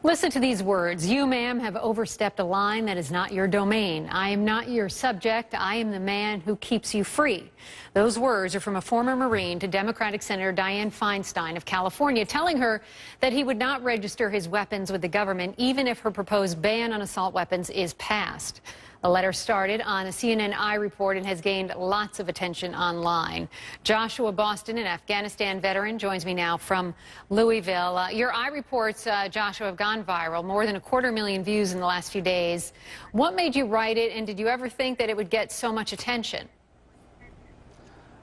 Listen to these words. You, ma'am, have overstepped a line that is not your domain. I am not your subject. I am the man who keeps you free. Those words are from a former Marine to Democratic Senator Dianne Feinstein of California, telling her that he would not register his weapons with the government even if her proposed ban on assault weapons is passed. The letter started on a CNN Eye report and has gained lots of attention online. Joshua Boston, an Afghanistan veteran, joins me now from Louisville. Your Eye reports, Joshua, have gone viral, more than 250,000 views in the last few days. What made you write it, and did you ever think that it would get so much attention?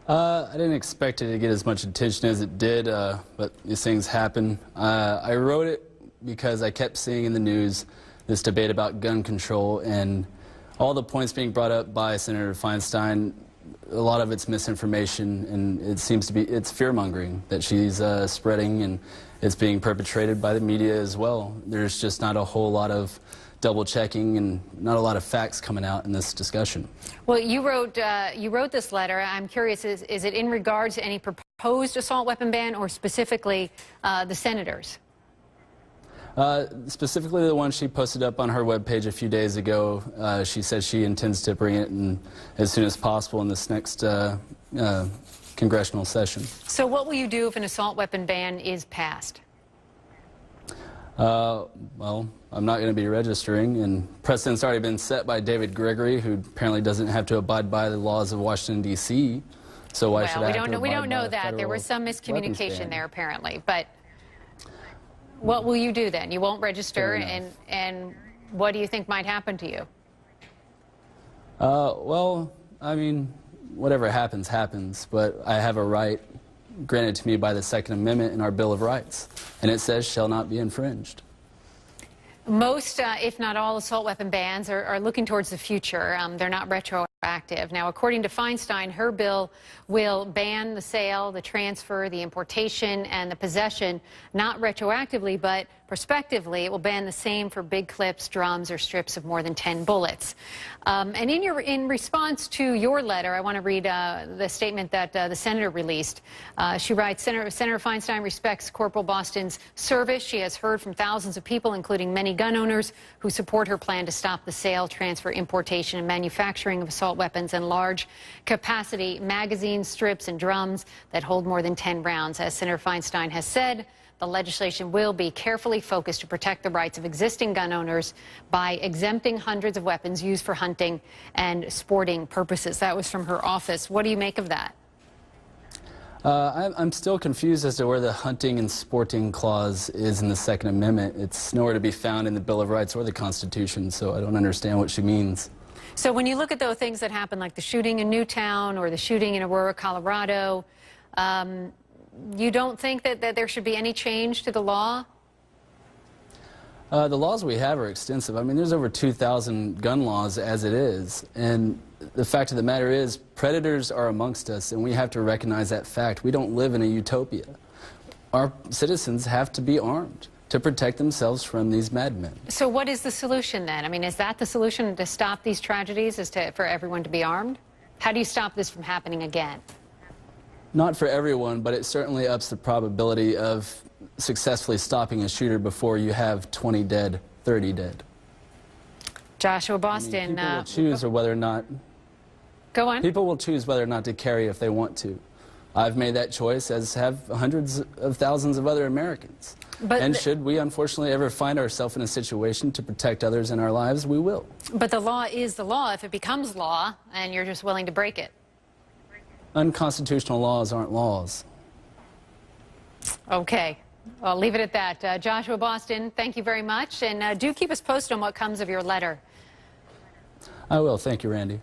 I didn't expect it to get as much attention as it did, but these things happen. I wrote it because I kept seeing in the news this debate about gun control, and all the points being brought up by Senator Feinstein, a lot of it's misinformation, and it seems to be, it's fear-mongering that she's spreading, and it's being perpetrated by the media as well. There's just not a whole lot of double-checking and not a lot of facts coming out in this discussion. Well, you wrote this letter. I'm curious, is it in regards to any proposed assault weapon ban or specifically the senators? Specifically the one she posted up on her webpage a few days ago. She says she intends to bring it in as soon as possible in this next congressional session. So what will you do if an assault weapon ban is passed? Well, I'm not going to be registering, and precedent's already been set by David Gregory, who apparently doesn't have to abide by the laws of Washington, D.C., so why should I have to abide by we don't know that. There was some miscommunication there, apparently, but what will you do then? You won't register, and what do you think might happen to you? Well, I mean, whatever happens, happens, but I have a right granted to me by the Second Amendment in our Bill of Rights, and it says shall not be infringed. Most, if not all, assault weapon bans are looking towards the future. They're not retroactive. Now, according to Feinstein, her bill will ban the sale, the transfer, the importation, and the possession, not retroactively, but prospectively. It will ban the same for big clips, drums, or strips of more than 10 bullets. And in response to your letter, I want to read the statement that the senator released. She writes, Senator Feinstein respects Corporal Boston's service. She has heard from thousands of people, including many gun owners, who support her plan to stop the sale, transfer, importation, and manufacturing of assault weapons and large capacity magazines, strips, and drums that hold more than 10 rounds. As Senator Feinstein has said, the legislation will be carefully focused to protect the rights of existing gun owners by exempting hundreds of weapons used for hunting and sporting purposes. That was from her office. What do you make of that? I'm still confused as to where the hunting and sporting clause is in the Second Amendment. It's nowhere to be found in the Bill of Rights or the Constitution, so I don't understand what she means. So when you look at those things that happen, like the shooting in Newtown or the shooting in Aurora, Colorado, you don't think that there should be any change to the law? The laws we have are extensive. I mean, there's over 2,000 gun laws as it is. And the fact of the matter is, predators are amongst us, and we have to recognize that fact. We don't live in a utopia. Our citizens have to be armed to protect themselves from these madmen. So what is the solution then? I mean, is that the solution to stop these tragedies, is for everyone to be armed? How do you stop this from happening again? Not for everyone, but it certainly ups the probability of successfully stopping a shooter before you have 20 dead, 30 dead. Joshua Boston. People will choose whether or not. Go on. People will choose whether or not to carry if they want to. I've made that choice, as have hundreds of thousands of other Americans. And should we unfortunately ever find ourselves in a situation to protect others in our lives, we will. But the law is the law if it becomes law and you're just willing to break it. Unconstitutional laws aren't laws. Okay. I'll leave it at that. Joshua Boston, thank you very much. And do keep us posted on what comes of your letter. I will. Thank you, Randy.